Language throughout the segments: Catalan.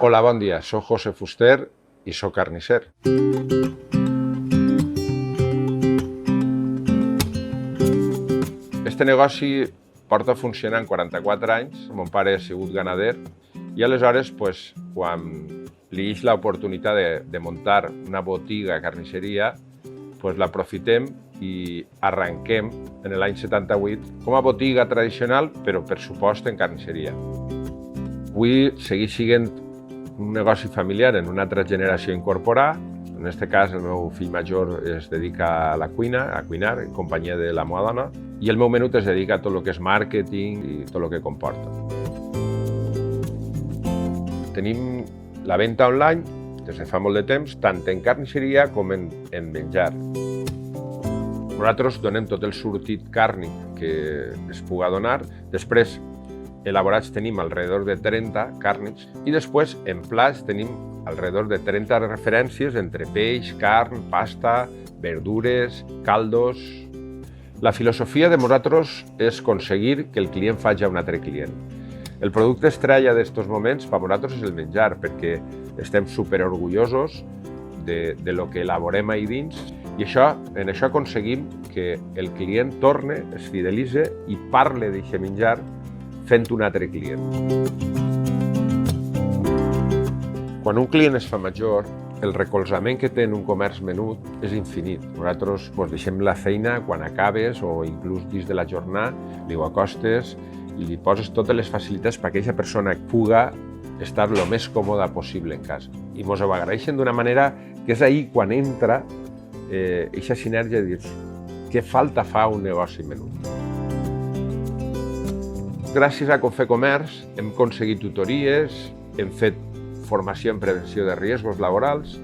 Hola, bon dia. Soc José Fuster i soc carnisser. Este negoci porta funcionant 44 anys. Mon pare ha sigut ganader i aleshores, quan li ix l'oportunitat de muntar una botiga carnisseria, l'aprofitem i arrenquem en l'any 78 com a botiga tradicional, però per supost en carnisseria. Avui segueix sent un negoci familiar en una altra generació incorporar. En aquest cas, el meu fill major es dedica a la cuina, a cuinar, en companyia de la meva dona, i el meu menut es dedica a tot el que és màrqueting i tot el que comporta. Tenim la venda online des de fa molt de temps, tant en carnisseria com en menjar. Nosaltres donem tot el sortit càrnic que es pugui donar. Després, elaborats tenim alrededor de 30 càrnics i després en plats tenim alrededor de 30 referències entre peix, carn, pasta, verdures, caldos. La filosofia de nosaltres és aconseguir que el client faci un altre client. El producte estrella d'estos moments per nosaltres és el menjar, perquè estem superorgullosos de lo que elaborem ahí dins i en això aconseguim que el client torne, es fidelitze i parle d'aquest menjar fent un altre client. Quan un client es fa major, el recolzament que té en un comerç menut és infinit. Nosaltres deixem la feina quan acabes o inclús dins de la jornada, li ho acostes i li poses totes les facilitats perquè aquesta persona pugui estar el més còmoda possible en casa. I ens ho agraeixen d'una manera que és ahir quan entra aquesta sinergia de dir què falta fa un negoci menut. Gràcies a Confecomerç hem aconseguit tutories, hem fet formació en prevenció de riscos laborals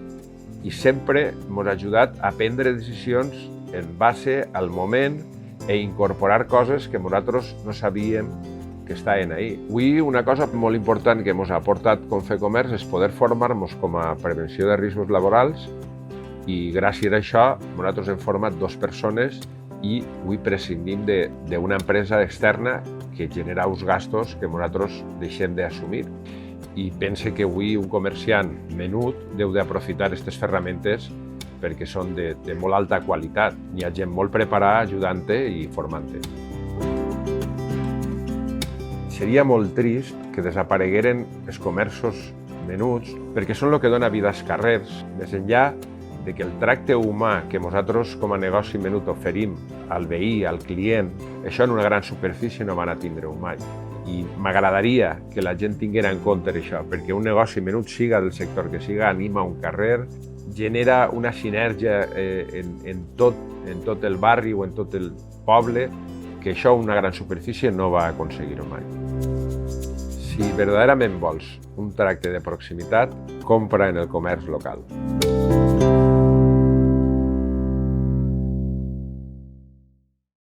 i sempre ens ha ajudat a prendre decisions en base al moment i incorporar coses que nosaltres no sabíem que estaven ahí. Avui una cosa molt important que ens ha aportat Confecomerç és poder formar-nos com a prevenció de riscos laborals i gràcies a això nosaltres hem format 2 persones i avui prescindim d'una empresa externa que genera uns gastos que nosaltres deixem d'assumir. I pense que avui un comerciant menut deu d'aprofitar aquestes ferramentes perquè són de molt alta qualitat. Hi ha gent molt preparada ajudant-te i formant-te. Seria molt trist que desaparegueren els comerços menuts perquè són el que dona vida als carrers, més enllà de que el tracte humà que nosaltres com a negoci menut oferim al veí, al client, això en una gran superfície no van a tindre-ho mai. I m'agradaria que la gent tinguera en compte això, perquè un negoci menut, siga del sector que siga, anima un carrer, genera una sinergia en tot el barri o en tot el poble, que això una gran superfície no va aconseguir-ho mai. Si verdaderament vols un tracte de proximitat, compra en el comerç local.